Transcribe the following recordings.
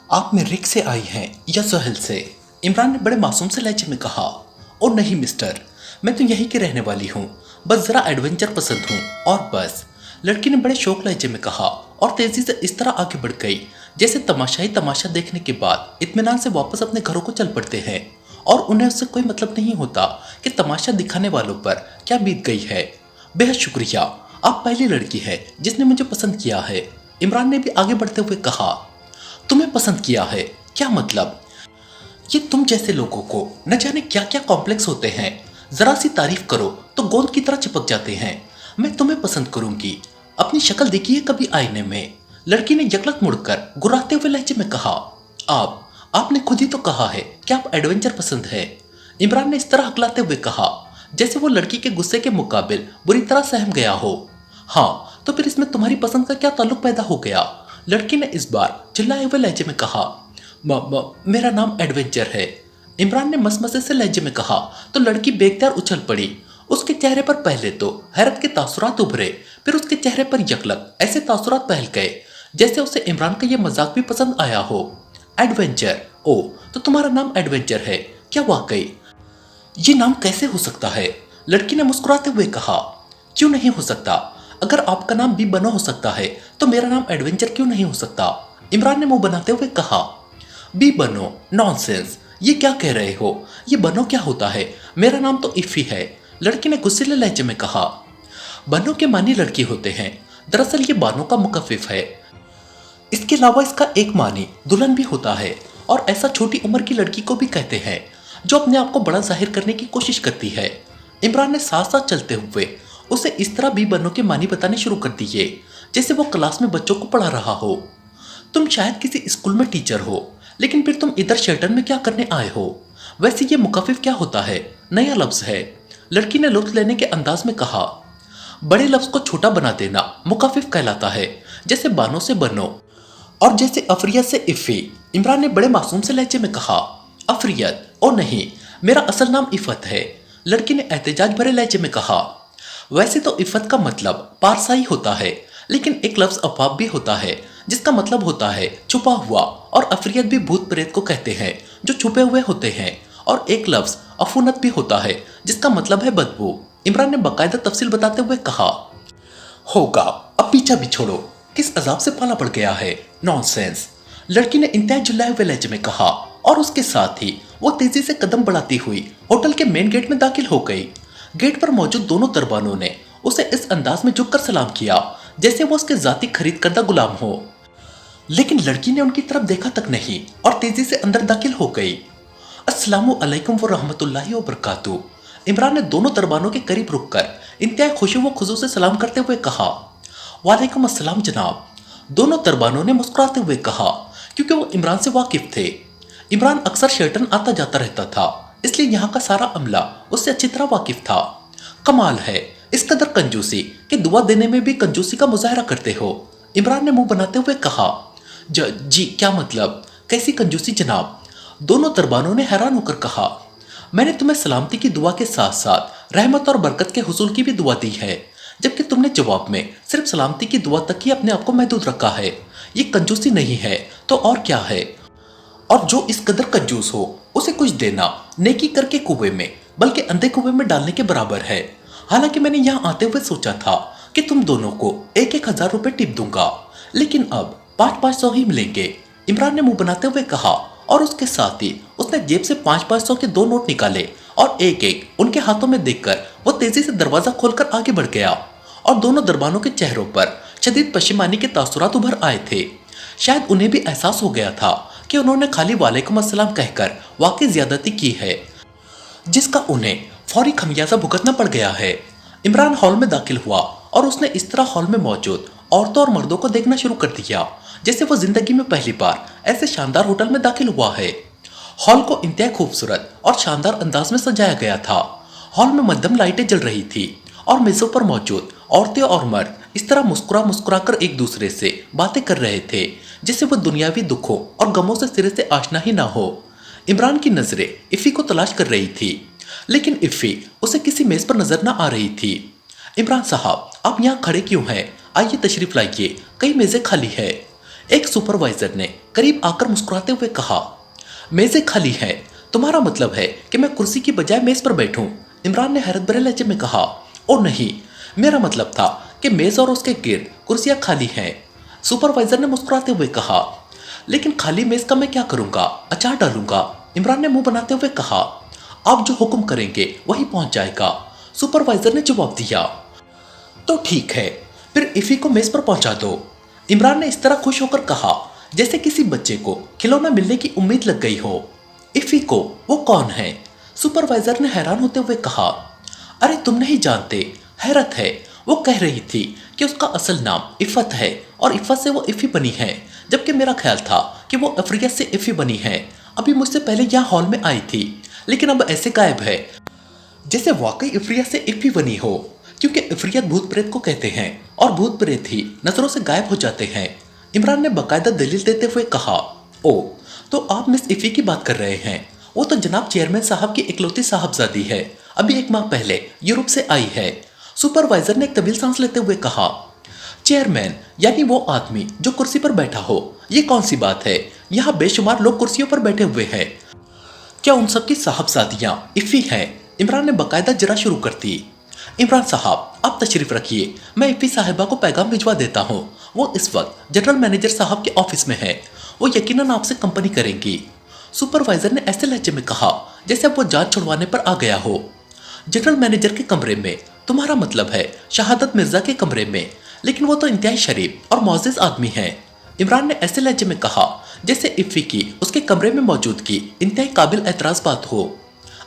आप मेरिक से आई हैं या सोहेल से? इमरान ने बड़े मासूम से लहजे में कहा। ओ नहीं मिस्टर, मैं तो यहीं की रहने वाली हूँ, बस जरा एडवेंचर पसंद हूँ और बस। लड़की ने बड़े शौक लहजे में कहा और तेजी से इस तरह आगे बढ़ गई जैसे तमाशा ही तमाशा देखने के बाद इत्मीनान से वापस अपने घरों को चल पड़ते हैं और उन्हें उससे कोई मतलब नहीं होता कि तमाशा दिखाने वालों पर क्या बीत गई है। बेहद शुक्रिया, आप पहली लड़की है जिसने मुझे पसंद किया है। इमरान ने भी आगे बढ़ते हुए कहा। तुम्हें पसंद किया है? क्या मतलब? ये तुम जैसे लोगों को न जाने क्या क्या कॉम्प्लेक्स होते हैं, जरा सी तारीफ करो तो गोंद की तरह चिपक जाते हैं। मैं तुम्हें पसंद करूंगी, अपनी शक्ल देखिए कभी आईने में। लड़की ने यकलक मुड़कर गुर्राते हुए लहजे में कहा। आपने खुद ही तो कहा है कि आप एडवेंचर पसंद है। इमरान ने इस तरह हकलाते हुए कहा जैसे वो लड़की के गुस्से के मुकाबिल बुरी तरह सहम गया हो। हाँ तो फिर इसमें तुम्हारी पसंद का क्या ताल्लुक पैदा हो गया? लड़की ने इस बार चिल्लाए हुए लहजे में कहा। मेरा नाम एडवेंचर है। इमरान ने मसमसे से लहजे में कहा तो लड़की बेख्तियार उछल पड़ी। उसके चेहरे पर पहले तो हैरत के तासुरात उभरे, फिर उसके चेहरे पर यकलक ऐसे तासुरात फैल गए जैसे उसे इमरान का यह मजाक भी पसंद आया हो। एडवेंचर? ओ तो तुम्हारा नाम एडवेंचर है क्या? वाकई ये नाम कैसे हो सकता है? लड़की ने मुस्कुराते हुए कहा। क्यों नहीं हो सकता? अगर आपका नाम बी बनो हो सकता है तो मेरा नाम एडवेंचर क्यों नहीं हो सकता? इमरान ने मुंह बनाते हुए कहा। बी बनो? नॉनसेंस, ये क्या कह रहे हो? ये बनो क्या होता है? मेरा नाम तो इफ़ी है। लड़की ने गुस्सेले लहजे में कहा। बनो के मानी लड़की होते हैं, दरअसल ये बानो का मुकफ्फिफ है। इसके अलावा इसका एक मानी दुल्हन भी होता है और ऐसा छोटी उम्र की लड़की को भी कहते हैं जो अपने आप को बड़ा जाहिर करने की कोशिश करती है। इमरान ने साथ साथ चलते हुए उसे इस तरह बी बनो के मानी बताने शुरू कर दिए जैसे वो क्लास में बच्चों को पढ़ा रहा हो। तुम शायद किसी स्कूल में टीचर हो, लेकिन फिर तुम इधर शेल्टर में क्या करने आए हो? वैसे ये मुकफ्फिफ क्या होता है? नया लफ्ज है। लड़की ने लुत्फ लेने के अंदाज में कहा। बड़े लफ्ज को छोटा बना देना मुकफ्फिफ कहलाता है, जैसे बानो से बनो और जैसे अफरियत से इफ़ी। इमरान ने बड़े मासूम से लहजे में कहा। अफरियत? ओ नहीं, मेरा असल नाम इफ़त है। लड़की ने एहतजाज भरे लहजे में कहा। वैसे तो इफ़त का मतलब पारसाई होता है, लेकिन एक लफ्ज अफवाब भी होता है जिसका मतलब होता है छुपा हुआ, और अफरियत भी भूत प्रेत को कहते हैं जो छुपे हुए होते हैं। और एक लफ्ज अफूनत भी होता है जिसका मतलब है बदबू। इमरान ने बाकायदा तफसील बताते हुए कहा। होगा, अब पीछा भी छोड़ो, किस अजाब से पाला पड़ गया है? नॉनसेंस, लड़की ने इंतहा चिल्लाए हुए लहजे में कहा और उसके साथ ही वो तेजी से कदम बढ़ाती हुई होटल के मेन गेट में दाखिल हो गई। गेट पर मौजूद दोनों दरबानों ने उसे इस अंदाज में झुककर सलाम किया जैसे वो उसके जाती खरीद करदा गुलाम हो, लेकिन लड़की ने उनकी तरफ देखा तक नहीं और तेजी से अंदर दाखिल हो गई। अस्सलामु अलैकुम व रहमतुल्लाहि व बरकातुहू। इमरान ने दोनों दरबानों के करीब रुककर इंतहा खुशी व खुजू से सलाम करते हुए कहा। वालेकुम अस्सलाम जनाब। दोनों दरबानों ने मुस्कुराते हुए कहा, क्योंकि वो इमरान से वाकिफ थे। इमरान अक्सर शेल्टन आता जाता रहता था, इसलिए यहाँ का सारा अमला उससे अच्छी तरह वाकिफ था। कमाल है, इस कदर कंजूसी कि दुआ देने में भी कंजूसी का मुजाहरा करते हो। इमरान ने मुंह बनाते हुए कहा। जी क्या मतलब? कैसी कंजूसी जनाब? दोनों दरबानों ने हैरान होकर कहा। मैंने तुम्हें सलामती की दुआ के साथ साथ रहमत और बरकत के हुसूल की भी दुआ दी है, जबकि तुमने जवाब में सिर्फ सलामती की दुआ तक ही अपने आप को महदूद रखा है। ये कंजूसी नहीं है तो और क्या है? और जो इस कदर कंजूस हो उसे कुछ देना नेकी करके कुएं में, बल्कि अंधे कुएं में डालने के बराबर है। हालांकि मैंने यहाँ आते हुए सोचा था कि तुम दोनों को 1,000 रुपए टिप दूंगा, लेकिन अब 500-500 ही मिलेंगे। इमरान ने मुंह बनाते हुए कहा और उसके साथ ही उसने जेब से 500-500 के 2 नोट निकाले और एक एक उनके हाथों में देखकर वो तेजी से दरवाजा खोलकर आगे बढ़ गया। और दोनों दरबानों के चेहरों पर शदीद पशिमानी के तासुरात उभर आए थे। शायद उन्हें भी एहसास हो गया था कि उन्होंने खाली वालेकुम अस्सलाम कहकर वाकई ज्यादती की है, जिसका उन्हें फौरी खमियाजा भुगतना पड़ गया है। इमरान हॉल में दाखिल हुआ और उसने इस तरह हॉल में मौजूद औरतों और मर्दों को देखना शुरू कर दिया जैसे वो जिंदगी में पहली बार ऐसे शानदार होटल में दाखिल हुआ है। हॉल को इंतहा खूबसूरत और शानदार अंदाज में सजाया गया था। हॉल में मध्यम लाइटें जल रही थी और मेजों पर मौजूद औरतें और मर्द इस तरह मुस्कुरा मुस्कुरा कर एक दूसरे से बातें कर रहे थे जैसे वो दुनियावी दुखों और गमों से सिरे से आशना ही ना हो। इमरान की नजरें इफ़ी को तलाश कर रही थी, लेकिन इफ़ी उसे किसी मेज पर नजर ना आ रही थी। इमरान साहब, आप यहाँ खड़े क्यों हैं? आइए तशरीफ लाइए, कई मेजें खाली है। एक सुपरवाइजर ने करीब आकर मुस्कुराते हुए कहा, मेजें खाली हैं, तुम्हारा मतलब है कि मैं कुर्सी की बजाय मेज पर बैठूं? इमरान ने हैरत भरे लहजे में कहा, ओ नहीं, मेरा मतलब था कि मेज और उसके गिर्द कुर्सियां खाली हैं। सुपरवाइजर ने मुस्कुराते हुए कहा, लेकिन खाली मेज का मैं क्या करूंगा? अचार डालूंगा। इमरान ने मुंह बनाते हुए कहा, आप जो हुक्म करेंगे वही पहुंच जाएगा। सुपरवाइजर ने जवाब दिया, तो ठीक है, फिर इफी को मेज पर पहुंचा दो। इमरान ने इस तरह खुश होकर कहा जैसे किसी बच्चे को खिलौना मिलने की उम्मीद लग गई हो। इफी को? वो कौन है? सुपरवाइजर ने हैरान होते हुए कहा, अरे तुम नहीं जानते? हैरत है, वो कह रही थी कि उसका असल नाम इफ़त है और इफ़त से वो इफ़ी बनी है, जबकि मेरा ख्याल था कि वो अफ्रीका से इफ़ी बनी है। अभी मुझसे पहले यहाँ हॉल में आई थी, लेकिन अब ऐसे गायब है जैसे वाकई इफ्रिया से इफ़ी बनी हो, क्योंकि इफ्रियत भूत प्रेत को कहते हैं और भूत प्रेत ही नजरों से गायब हो जाते हैं। इमरान ने बाकायदा दलील देते हुए कहा, ओ, तो आप मिस इफ़ी की बात कर रहे हैं? वो तो जनाब चेयरमैन साहब की इकलौती साहबजादी है, अभी 1 माह पहले यूरोप से आई है। सुपरवाइजर ने एक तवील सांस लेते हुए कहा, चेयरमैन यानी वो आदमी जो कुर्सी पर बैठा हो? ये कौन सी बात है? यहाँ बेशुमार लोग कुर्सियों पर बैठे हुए हैं, क्या उन सबकी साहबजादियां इफ़ी हैं? इमरान ने बाकायदा जरा शुरू कर दी। इमरान साहब आप तशरीफ रखिए, मैं इफ़ी साहिबा को पैगाम भिजवा देता हूँ। वो इस वक्त जनरल मैनेजर साहब के ऑफिस में है, वो यकीनन आपसे कंपनी करेंगी। सुपरवाइजर ने ऐसे लहजे में कहा जैसे अब वो जान छुड़वाने पर आ गया हो। जनरल मैनेजर के कमरे में? तुम्हारा मतलब है शहादत मिर्जा के कमरे में? लेकिन वो तो इंतहाई शरीफ और मोअज़्ज़ज़ आदमी है। इमरान ने ऐसे लहजे में कहा जैसे इफ़ी की उसके कमरे में मौजूदगी इंतहाई काबिल एतराज़ बात हो।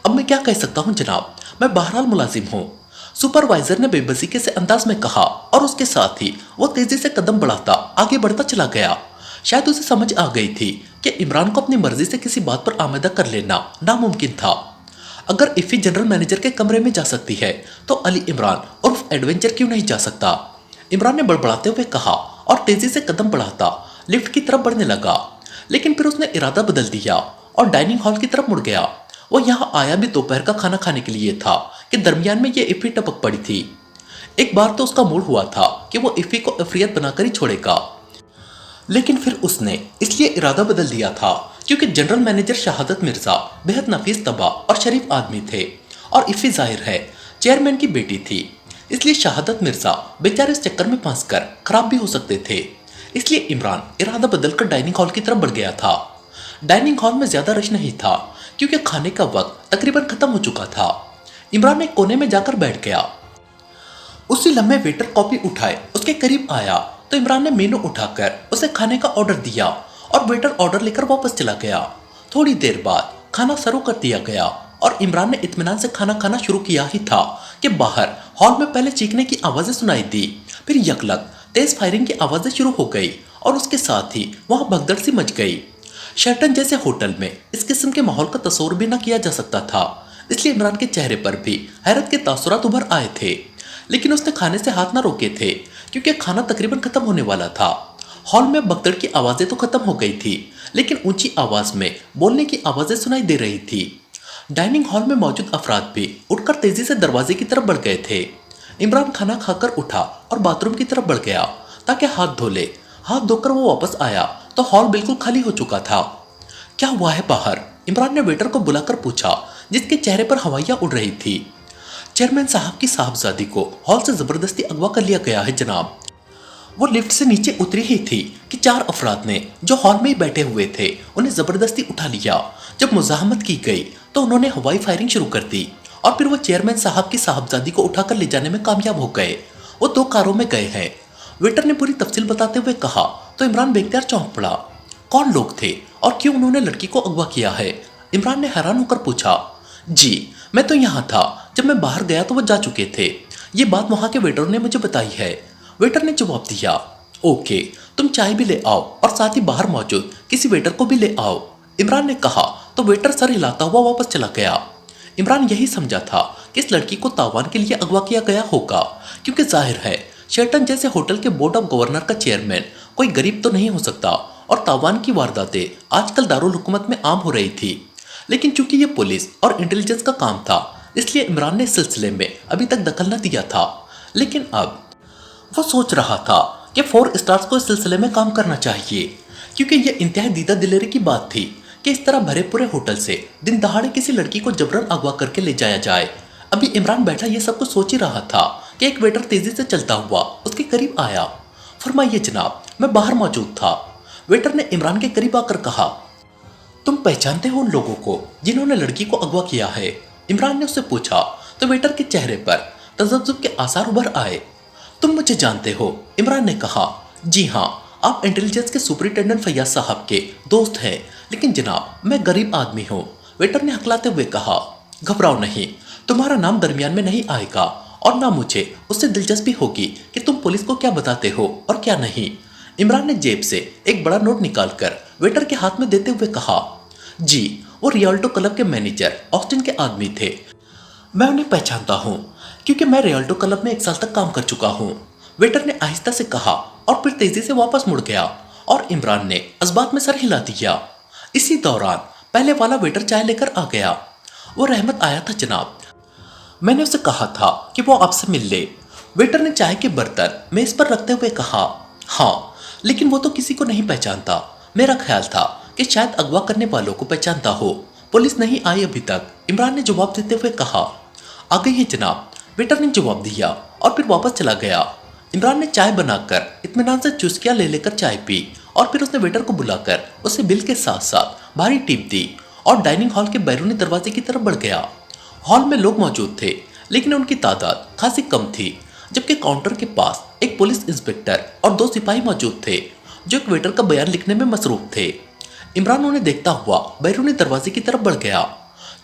अब मैं क्या कह सकता हूँ जनाब, मैं बहरहाल मुलाजिम हूँ। सुपरवाइजर ने बेबसी से अंदाज में कहा और उसके साथ ही वो तेजी से कदम बढ़ाता आगे बढ़ता चला गया। शायद उसे समझ आ गई थी कि इमरान को अपनी मर्जी से किसी बात पर आमेदा कर लेना नामुमकिन था। अगर इफ़ी जनरल मैनेजर के कमरे में जा सकती है तो अली इमरान उर्फ एडवेंचर क्यों नहीं जा सकता? इमरान ने बड़बड़ाते हुए कहा और तेजी से कदम बढ़ाता लिफ्ट की तरफ बढ़ने लगा, लेकिन फिर उसने इरादा बदल दिया और डाइनिंग हॉल की तरफ मुड़ गया। वो यहाँ आया भी दोपहर का खाना खाने के लिए था कि दरमियान में ये इफ़ी टपक पड़ी थी। एक बार तो उसका मूड हुआ था कि वो इफ़ी को अफरियत बनाकर ही छोड़ेगा, लेकिन फिर उसने इसलिए इरादा बदल दिया था क्योंकि जनरल मैनेजर शहादत मिर्जा बेहद नफीस तबा और शरीफ आदमी थे और इफ़ी जाहिर है चेयरमैन की बेटी थी, इसलिए शहादत मिर्जा बेचारे इस चक्कर में फंसकर खराब भी हो सकते थे। इसलिए इमरान इरादा बदलकर डाइनिंग हॉल की तरफ बढ़ गया था। डाइनिंग हॉल में ज्यादा रश नहीं था क्योंकि खाने का वक्त तकरीबन खत्म हो चुका था। इमरान एक कोने में जाकर बैठ गया। उसी लम्हे वेटर कॉफी उठाए उसके करीब आया तो इमरान ने मेनू उठाकर उसे खाने का ऑर्डर दिया और वेटर ऑर्डर लेकर वापस चला गया। थोड़ी देर बाद खाना सर्व कर दिया गया और इमरान ने इत्मीनान से खाना खाना शुरू किया ही था कि बाहर हॉल में पहले चीखने की आवाजें सुनाई दी, फिर यकलक तेज फायरिंग की आवाजें शुरू हो गई और उसके साथ ही वहां भगदड़ सी मच गई। शेल्टन जैसे होटल में इस किस्म के माहौल का तस्वुर भी न किया जा सकता था, इसलिए इमरान के चेहरे पर भी हैरत के तासुरात उभर आए थे, लेकिन उसने खाने से हाथ न रोके थे क्योंकि खाना तकरीबन खत्म होने वाला था। हॉल में भगदड़ की आवाजें तो खत्म हो गई थी, लेकिन ऊंची आवाज में बोलने की आवाजें सुनाई दे रही थी। डाइनिंग हॉल में मौजूद अफराद भी उठकर तेजी से दरवाजे की तरफ बढ़ गए थे। इमरान खाना खाकर उठा और बाथरूम की तरफ बढ़ गया ताकि हाथ धो ले। हाथ धोकर वो वापस आया तो हॉल बिल्कुल खाली हो चुका था। क्या हुआ है बाहर? इमरान ने वेटर को बुलाकर पूछा, जिसके चेहरे पर हवाइयां उड़ रही थी। चेयरमैन साहब की साहबजादी को हॉल से जबरदस्ती अगवा कर लिया गया है जनाब। वो लिफ्ट से नीचे उतरी ही थी कि 4 अफराद ने जो हॉल में ही बैठे हुए थे उन्हें जबरदस्ती उठा लिया। जब मुजाहमत की गई तो उन्होंने हवाई फायरिंग शुरू कर दी और फिर वो चेयरमैन साहब की साहबजादी को उठाकर ले जाने में कामयाब हो गए। वो 2 कारों में गए हैं। वेटर ने पूरी तफसील बताते हुए कहा तो इमरान बेख्तियार चौंक पड़ा। कौन लोग थे और क्यों उन्होंने लड़की को अगवा किया है? इमरान ने हैरान होकर पूछा। जी मैं तो यहाँ था, जब मैं बाहर गया तो वो जा चुके थे। ये बात वहाँ के वेटर ने मुझे बताई है। वेटर ने जवाब दिया, ओके तुम चाय भी ले आओ और साथ ही बाहर मौजूद किसी वेटर को भी ले आओ। इमरान ने कहा तो वेटर सर हिलाता हुआ वापस चला गया। इमरान यही समझा था कि इस लड़की को तावान के लिए अगवा किया गया होगा, क्योंकि जाहिर है शेल्टन जैसे होटल के बोर्ड ऑफ गवर्नर का चेयरमैन कोई गरीब तो नहीं हो सकता और तावान की वारदातें आजकल दारुल हुकूमत में आम हो रही थी। लेकिन चूंकि ये पुलिस और इंटेलिजेंस का काम था, इसलिए इमरान ने इस सिलसिले में अभी तक दखल न दिया था। लेकिन अब वो सोच रहा था कि 4 स्टार्स को इस सिलसिले में काम करना चाहिए, क्योंकि यह इंतहाई दीदा दिलेरी की बात थी कि इस तरह भरे पूरे होटल से दिन दहाड़े किसी लड़की को जबरन अगवा करके ले जाया जाए। अभी इमरान बैठा ये सब कुछ सोच ही रहा था कि एक वेटर तेजी से चलता हुआ उसके करीब आया। फरमाइए जनाब, मैं बाहर मौजूद था। वेटर ने इमरान के करीब आकर कहा, तुम पहचानते हो उन लोगों को जिन्होंने लड़की को अगवा किया है? इमरान ने उससे पूछा तो वेटर के चेहरे पर तजब्जुब के आसार उभर आए। तुम मुझे जानते हो? इमरान ने कहा, जी हाँ, आप इंटेलिजेंस के सुपरिटेंडेंट फैयाज साहब के दोस्त हैं, लेकिन जनाब मैं गरीब आदमी हूँ। वेटर ने हकलाते हुए कहा, घबराओ नहीं, तुम्हारा नाम दरमियान में नहीं आएगा और ना मुझे उससे दिलचस्पी होगी कि तुम पुलिस को क्या बताते हो और क्या नहीं। इमरान ने जेब से एक बड़ा नोट निकालकर वेटर के हाथ में देते हुए कहा, जी, वो रियाल्टो क्लब के मैनेजर ऑस्टिन के आदमी थे। मैं उन्हें पहचानता हूँ क्योंकि मैं रियाल्टो क्लब में 1 साल तक काम कर चुका हूँ। वेटर ने आहिस्ता से कहा और फिर तेजी से वापस मुड़ गया और इमरान ने इस्बात में सर हिला दिया। इसी दौरान पहले वाला वेटर चाय लेकर आ गया। वो रहमत आया था जनाब, मैंने उसे कहा था कि वो आपसे मिल ले। वेटर ने चाय के बर्तन मेज पर रखते हुए कहा, हाँ, लेकिन वो तो किसी को नहीं पहचानता। मेरा ख्याल था कि शायद अगवा करने वालों को पहचानता हो। पुलिस नहीं आई अभी तक। इमरान ने जवाब देते हुए कहा, आ गई है जनाब। वेटर ने जवाब दिया और फिर वापस चला गया। इमरान ने चाय बनाकर इत्मीनान से चुस्कियां ले लेकर चाय पी और फिर उसने वेटर को बुलाकर उसे बिल के साथ साथ भारी टिप दी और डाइनिंग हॉल के बैरूनी दरवाजे की तरफ बढ़ गया। हॉल में लोग मौजूद थे, लेकिन उनकी तादाद खासी कम थी, जबकि काउंटर के पास एक पुलिस इंस्पेक्टर और 2 सिपाही मौजूद थे जो एक वेटर का बयान लिखने में मसरूफ थे। इमरान उन्हें देखता हुआ बैरूनी दरवाजे की तरफ बढ़ गया।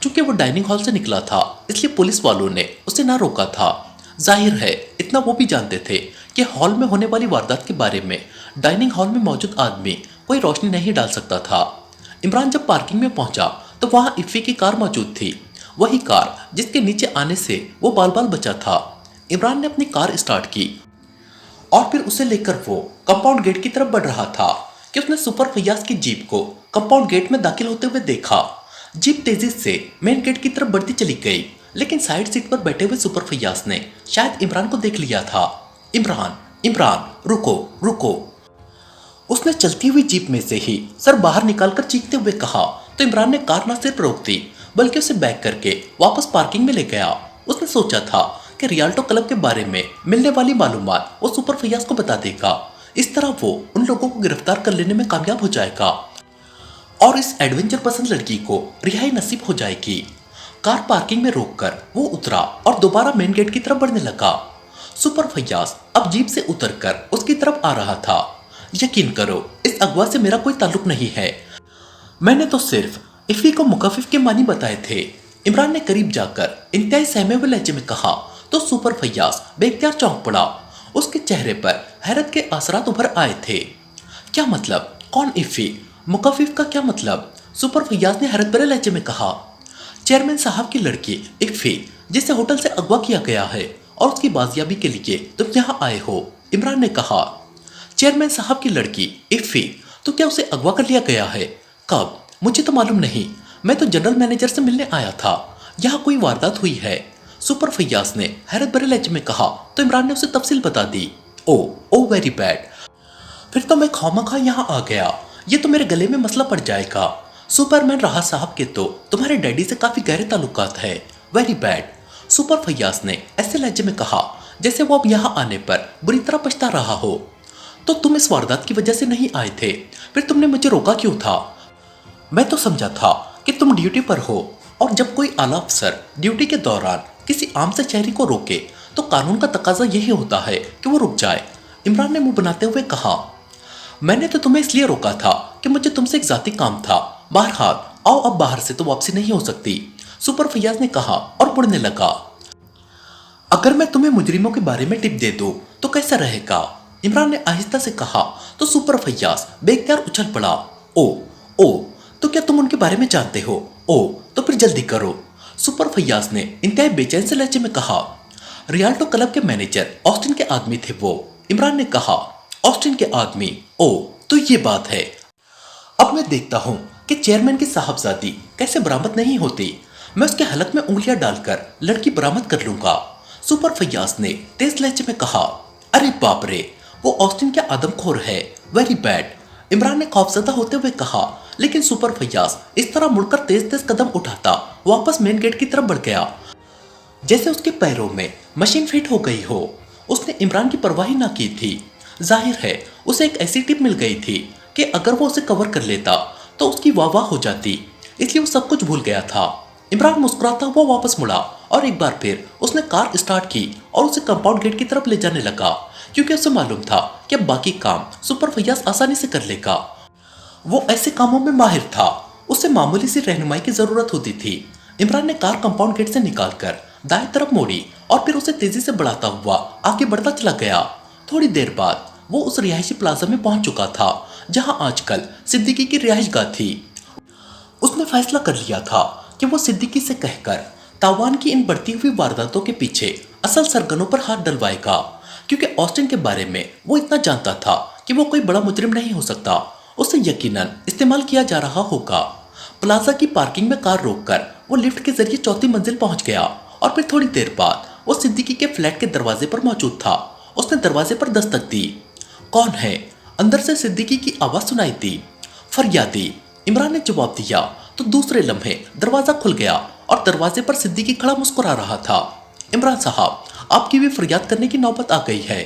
चूंकि वो डाइनिंग हॉल से निकला था, इसलिए पुलिस वालों ने उसे ना रोका था। जाहिर है इतना वो भी जानते थे कि हॉल में होने वाली वारदात के बारे में डाइनिंग हॉल में मौजूद आदमी कोई रोशनी नहीं डाल सकता था। इमरान जब पार्किंग में पहुंचा तो वहां इफ़ी की कार मौजूद थी, वही कार जिसके नीचे आने से वो बाल बाल बचा था। इमरान ने अपनी कार स्टार्ट की और फिर उसे लेकर वो कंपाउंड गेट की तरफ बढ़ रहा था कि उसने सुपर फैयाज की जीप को कंपाउंड गेट में दाखिल होते हुए देखा। जीप तेजी से मेन गेट की तरफ बढ़ती चली गई, लेकिन साइड सीट पर बैठे हुए सुपर फैयाज ने शायद इमरान को देख लिया था। इमरान, इमरान, रुको रुको। उसने चलती हुई जीप में से ही सर बाहर निकालकर चीखते हुए कहा तो इमरान ने कार न सिर्फ रोक दी बल्कि उसे बैक करके वापस पार्किंग में ले गया। उसने सोचा था कि रियाल्टो क्लब के बारे में मिलने वाली मालूमात वो सुपर फैयाज को बता देगा। इस तरह वो उन लोगों को गिरफ्तार कर लेने में कामयाब हो जाएगा और इस एडवेंचर पसंद लड़की को रिहाई नसीब हो जाएगी। कार पार्किंग में रोककर वो उतरा और दोबारा मेन गेट की तरफ बढ़ने लगा। सुपर फैयाज अब जीप से उतरकर उसकी तरफ आ रहा था। यकीन करो, इस अगवा से मेरा कोई ताल्लुक नहीं है, मैंने तो सिर्फ इफ़ी को मुकफ्फिफ के मानी बताए थे। इमरान ने करीब जाकर इंतहाई सहमे हुए लहजे में कहा तो सुपर फैयाज बेख्तियार चौंक पड़ा। उसके चेहरे पर हैरत के असरात उभर आए थे। क्या मतलब? कौन इफ़ी? मुकफ्फिफ का क्या मतलब? सुपर फैयाज ने हैरत भरे लहजे में कहा, चेयरमैन साहब की लड़की इफ़ी, जिसे होटल से अगवा किया गया है और उसकी बाजियाबी के लिए तुम यहाँ आए हो। इमरान ने कहा, चेयरमैन साहब की लड़की इफ़ी, तो क्या उसे अगवा कर लिया गया है? कब? मुझे तो मालूम नहीं, मैं तो जनरल मैनेजर से मिलने आया था। यहाँ कोई वारदात हुई है, सुपर फैयाज ने हैरत भरे लहजे में कहा तो इमरान ने उसे तफसील बता दी। ओ वेरी बैड, फिर तो मैं खामखा यहाँ आ गया, ये तो मेरे गले में मसला पड़ जाएगा। सुपरमैन राहत साहब के तो तुम्हारे डैडी से काफी गहरे ताल्लुकात है। वेरी बैड, सुपर फैयाज ने ऐसे लहजे में कहा जैसे वो अब यहाँ आने पर बुरी तरह पछता रहा हो। तो तुम इस वारदात की वजह से नहीं आए थे, फिर तुमने मुझे रोका क्यों था? मैं तो समझा था कि तुम ड्यूटी पर हो और जब कोई आला अफसर ड्यूटी के दौरान किसी आम से शहरी को रोके तो कानून का तकाजा यही होता है कि वो रुक जाए। इमरान ने मुंह बनाते हुए कहा, मैंने तो तुम्हें इसलिए रोका था कि मुझे तुमसे एक जाती काम था। बहरहाल आओ, अब बाहर से तो वापसी नहीं हो सकती, सुपर फैयाज ने कहा और मुड़ने लगा। अगर मैं तुम्हें मुजरिमों के बारे में टिप दे दूं तो कैसा रहेगा? इमरान ने आहिस्ता से कहा तो सुपर फैयाज बेख्तियार उछल पड़ा। ओ, तो क्या तुम उनके बारे में जानते हो? ओ, तो फिर जल्दी करो, सुपर फैयाज ने इंतहाई बेचैन से लहजे में कहा। रियाल्टो क्लब के मैनेजर ऑस्टिन के आदमी थे वो। इमरान ने कहा, ऑस्टिन के आदमी? ओ, तो ये बात है। अब मैं देखता हूँ कि चेयरमैन की साहबजादी कैसे बरामद नहीं होती। मैं उसके हलक में उंगलियां डालकर लड़की बरामद कर लूंगा, सुपर फैयाज ने तेज लहजे में कहा। अरे बाप रे, वो ऑस्टिन के आदमखोर है, वेरी बैड, इमरान ने खौफजदा होते हुए कहा। लेकिन सुपर फैयाज इस तरह मुड़कर तेज तेज कदम उठाता वापस मेन गेट की तरफ बढ़ गया जैसे उसके पैरों में मशीन फिट हो गई हो। उसने इमरान की परवाह ही ना की थी। जाहिर है उसे एक ऐसी टिप मिल गई थी कि अगर वो उसे कवर कर लेता तो उसकी वाह वाह हो जाती, इसलिए वो सब कुछ भूल गया था। इमरान मुस्कुराता हुआ वापस मुड़ा और एक बार फिर उसने कार स्टार्ट की और उसे कंपाउंड गेट की तरफ ले जाने लगा, क्योंकि उसे मालूम था कि अब बाकी काम सुपर फैयाज आसानी से कर लेगा। वो ऐसे कामों में माहिर था, उसे मामूली सी रहनुमाई की जरूरत होती थी। इमरान ने कार कंपाउंड गेट से निकालकर दाएं तरफ मोड़ी और फिर उसे तेजी से बढ़ाता हुआ आगे बढ़ता चला गया। थोड़ी देर बाद वो उस रिहायशी प्लाजा में पहुंच चुका था जहां आजकल सिद्दीकी की रिहाइशगाह थी। उसने फैसला कर लिया था कि वो सिद्दीकी से कहकर तावान की इन बढ़ती हुई वारदातों के पीछे असल सरगनों पर हाथ डलवाएगा, क्योंकि ऑस्टिन के बारे में वो इतना जानता था कि वो कोई बड़ा मुजरिम नहीं हो सकता। उसे यकीनन इस्तेमाल किया जा रहा होगा। प्लाजा की पार्किंग में कार रोककर वो लिफ्ट के जरिए चौथी मंजिल पहुंच गया और फिर थोड़ी देर बाद वो सिद्दीकी के फ्लैट के दरवाजे पर मौजूद था। उसने दरवाजे पर दस्तक दी। कौन है? अंदर से सिद्दीकी की आवाज सुनाई दी। फरियादी, इमरान ने जवाब दिया तो दूसरे लम्हे दरवाजा खुल गया और दरवाजे पर सिद्दीकी खड़ा मुस्कुरा रहा था। इमरान साहब, आपकी भी फरियाद करने की नौबत आ गई है।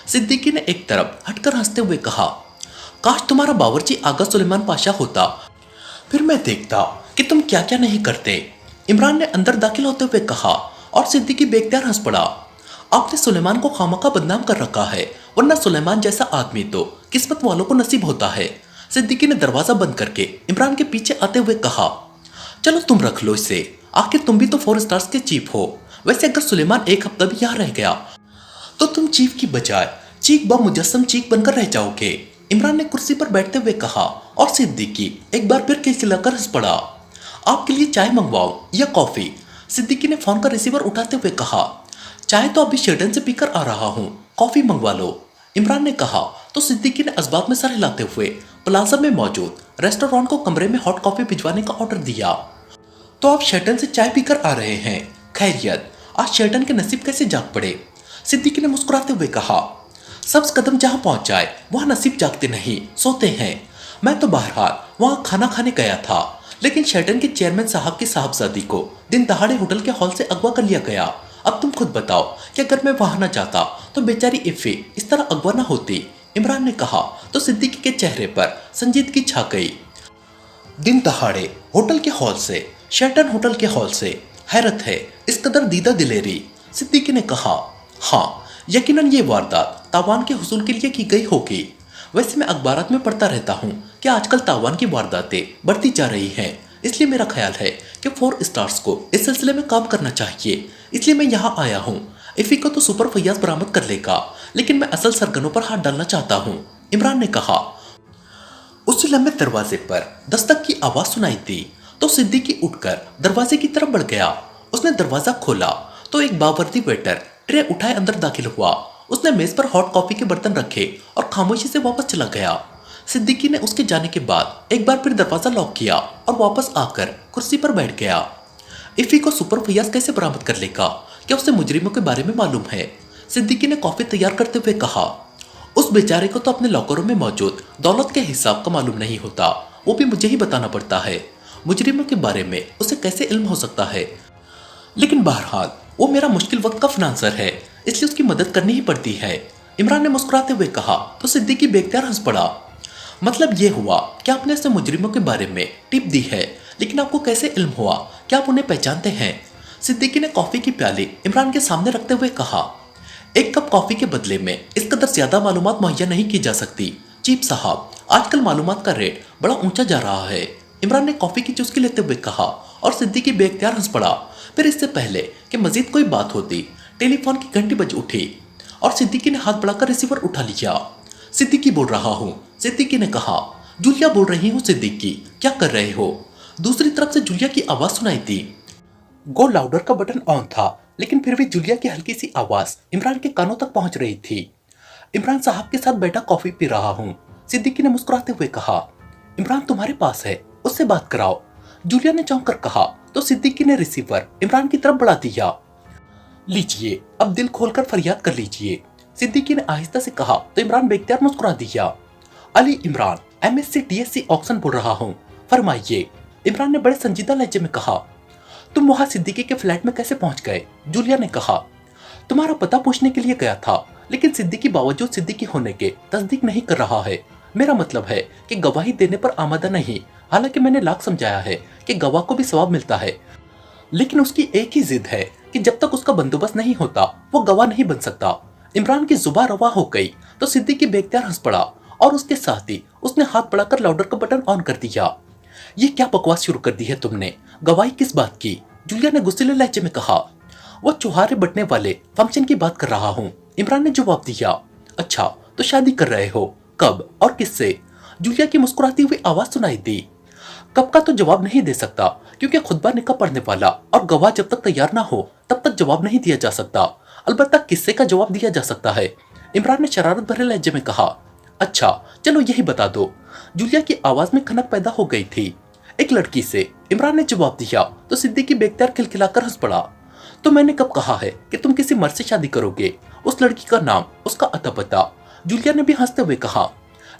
सिद्दीकी ने एक तरफ हटकर हंसते हुए कहा, काश तुम्हारा बावर्ची आगा सुलेमान पाशा होता, फिर मैं देखता कि तुम क्या क्या नहीं करते। इमरान ने अंदर दाखिल होते हुए कहा और सिद्दीकी बेख्तियार हंस पड़ा। आपने सुलेमान को खामखा बदनाम कर रखा है, वरना सुलेमान जैसा आदमी तो किस्मत वालों को नसीब होता है। सिद्दीकी ने दरवाजा बंद करके इमरान के पीछे आते हुए कहा, चलो तुम रख लो इसे, आखिर तुम भी तो 4 स्टार्स के चीफ हो। वैसे अगर सुलेमान एक हफ्ता भी यहाँ रह गया तो तुम चीफ की बजाय चीक ब मुजस्सम चीक बनकर रह जाओगे। इमरान ने कुर्सी पर बैठते हुए कहा और सिद्दीकी एक बार फिर खिलखिलाकर हंस पड़ा। आपके लिए चाय मंगवाऊं या कॉफी? सिद्दीकी ने फोन का रिसीवर उठाते हुए कहा। चाय तो अभी शेल्टन से पीकर आ रहा हूँ, कॉफी मंगवा लो, इमरान ने कहा तो सिद्दीकी ने असबाब में सर हिलाते हुए प्लाजा में मौजूद रेस्टोरेंट को कमरे में हॉट कॉफी भिजवाने का ऑर्डर दिया। तो आप शेल्टन से चाय पीकर आ रहे हैं? खैरियत, आज शेल्टन के नसीब कैसे जाग पड़े? सिद्दीकी ने मुस्कुराते हुए कहा, सब्ज कदम जहां पहुंच जाए वहां नसीब जागते नहीं, सोते हैं। मैं तो बहरहाल वहां खाना खाने गया था, लेकिन शेल्टन के चेयरमैन साहब की साहबजादी को दिन दहाड़े होटल के हॉल से अगवा कर लिया गया। अब तुम खुद बताओ कि अगर मैं वहां न जाता तो बेचारी इफ़ी इस तरह अगवा न होती, इमरान ने कहा तो सिद्दीकी के चेहरे पर संजीदगी छा गई। दिन दहाड़े होटल के हॉल से, शेल्टन होटल के हॉल से, हैरत है इस कदर दीदा दिलेरी, सिद्दीकी ने कहा। हाँ, यकीनन ये वारदात तावान के हुसूल के लिए की गई होगी। वैसे मैं अखबारात में पढ़ता रहता हूँ कि आजकल तावान की वारदातें बढ़ती जा रही हैं, इसलिए मेरा ख्याल है कि 4 स्टार्स को इस सिलसिले में काम करना चाहिए, इसलिए मैं यहाँ आया हूँ। इफ़ी को तो सुपर फैयाज बरामद कर लेगा, लेकिन मैं असल सरगनों पर हाथ डालना चाहता हूँ, इमरान ने कहा। उसी लम्बे दरवाजे पर दस्तक की आवाज सुनाई दी तो सिद्दीकी उठकर दरवाजे की तरफ बढ़ गया। उसने दरवाजा खोला तो एक बावर्दी वेटर ट्रे उठाए अंदर दाखिल हुआ। उसने मेज पर हॉट कॉफी के बर्तन रखे और खामोशी से वापस चला गया। सिद्दीकी ने उसके जाने के बाद एक बार फिर दरवाजा लॉक किया और वापस आकर कुर्सी पर बैठ गया। इफ़ी को सुपर फैयाज कैसे बरामद कर लेगा? क्या उसे मुजरिमों के बारे में मालूम है? सिद्दीकी ने कॉफी तैयार करते हुए कहा। उस बेचारे को तो अपने लॉकरों में मौजूद दौलत के हिसाब का मालूम नहीं होता, वो भी मुझे ही बताना पड़ता है। मुजरिमों के बारे में उसे कैसे इल्म हो सकता है? लेकिन बहरहाल वो मेरा मुश्किल वक्त का फिनांसर है, इसलिए उसकी मदद करनी ही पड़ती है, इमरान ने मुस्कुराते हुए कहा तो सिद्दीकी बेख्तियार हंस पड़ा। मतलब ये हुआ कि आपने ऐसे मुजरिमों के बारे में टिप दी है, लेकिन आपको कैसे इल्म हुआ? क्या आप उन्हें पहचानते हैं? सिद्दीकी ने कॉफी की प्याली इमरान के सामने रखते हुए कहा। एक कप कॉफी के बदले में इस कदर ज्यादा मालूमात मुहैया नहीं की जा सकती चीफ साहब, आजकल मालूमात का रेट बड़ा ऊंचा जा रहा है, इमरान ने कॉफी की चुस्की लेते हुए कहा और सिद्दीकी बेख्तियार हंस पड़ा। फिर इससे पहले कि मजीद कोई बात होती, टेलीफोन की घंटी बज उठी और सिद्दीकी ने हाथ बढ़ाकर रिसीवर उठा लिया। सिद्दीकी बोल रहा हूँ, सिद्दीकी ने कहा। जूलिया बोल रही हूँ सिद्दीकी, क्या कर रहे हो? दूसरी तरफ से जूलिया की आवाज सुनाई दी। गो लाउडर का बटन ऑन था, लेकिन फिर भी जूलिया की हल्की सी आवाज इमरान के कानों तक पहुंच रही थी। इमरान साहब के साथ बैठा कॉफी पी रहा हूँ, सिद्दीकी ने मुस्कुराते हुए कहा। इमरान तुम्हारे पास है, उससे बात कराओ, जूलिया ने चौंक कर कहा तो सिद्दीकी ने रिसीवर इमरान की तरफ बढ़ा दिया। लीजिए, अब दिल खोलकर फरियाद कर लीजिए। सिद्दीकी ने आहिस्ता से कहा तो इमरान बेख्तियार मुस्कुरा दिया। Ali Imran, MSc TSC Oxon बोल रहा हूँ, फरमाइए, इमरान ने बड़े संजीदा लहजे में कहा। तुम वहां सिद्दीकी के फ्लैट में कैसे पहुंच गए? जूलिया ने कहा। तुम्हारा पता पूछने के लिए गया था, लेकिन सिद्दीकी बावजूद सिद्दीकी होने के तस्दीक नहीं कर रहा है। मेरा मतलब है कि गवाही देने पर आमादा नहीं। हालांकि मैंने लाख समझाया है कि गवाह को भी सवाब मिलता है, लेकिन उसकी एक ही जिद है कि जब तक उसका बंदोबस्त नहीं होता वो गवाह नहीं बन सकता। इमरान की जुबान रवा हो गई तो सिद्दीकी बेख्तियार हंस पड़ा और उसके साथ ही उसने हाथ बढ़ाकर लाउडर का बटन ऑन कर दिया। ये क्या बकवास शुरू कर दी है तुमने? गवाही किस बात की? जूलिया ने गुस्सैले लहजे में कहा। वो चुहारे बटने वाले फंक्शन की बात कर रहा हूँ, इमरान ने जवाब दिया। अच्छा, तो शादी कर रहे हो? कब और किससे? जूलिया की मुस्कुराती हुई आवाज सुनाई दी। कब का तो जवाब नहीं दे सकता, क्योंकि खुतबा निकाह पढ़ने वाला और गवाह जब तक तैयार ना हो तब तक जवाब नहीं दिया जा सकता। अलबत्ता किस्से का जवाब दिया जा सकता है, इमरान ने शरारत भरे लहजे में कहा। अच्छा, चलो यही बता दो। जूलिया की आवाज में खनक पैदा हो गई थी। एक लड़की से, इमरान ने जवाब दिया तो सिद्दीकी बेख्तियार खिलखिलाकर हंस पड़ा। तो मैंने कब कहा है कि तुम किसी मर्द से शादी करोगे? उस लड़की का नाम, उसका अता पता? जूलिया ने भी हंसते हुए कहा।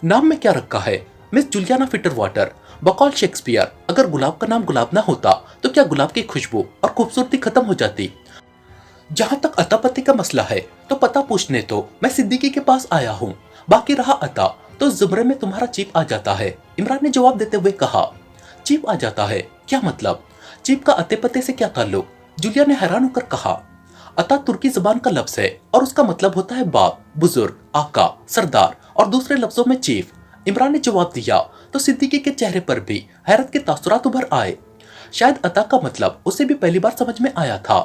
नाम में क्या रखा है? मिस जूलियाना फिटरवाटर, बकौल शेक्सपियर, अगर गुलाब का नाम गुलाब ना होता तो क्या गुलाब की खुशबू और खूबसूरती खत्म हो जाती? जहां तक अता पते का मसला है तो पता पूछने तो मैं सिद्दीकी के पास आया हूँ, बाकी रहा अता तो जुमरे में तुम्हारा चीप आ जाता है, इमरान ने जवाब देते हुए कहा। चीप आ जाता है? क्या मतलब? चीप का अते पते से क्या ताल्लुक? जूलिया ने हैरान होकर कहा। अता तुर्की जुबान का लफ्ज है और उसका मतलब होता है बाप, बुजुर्ग, आका, सरदार और दूसरे लफ्जों में चीफ, इमरान ने जवाब दिया तो सिद्दीकी के चेहरे पर भी हैरत के तासुरात उभर आए। शायद अता का मतलब उसे भी पहली बार समझ में आया था।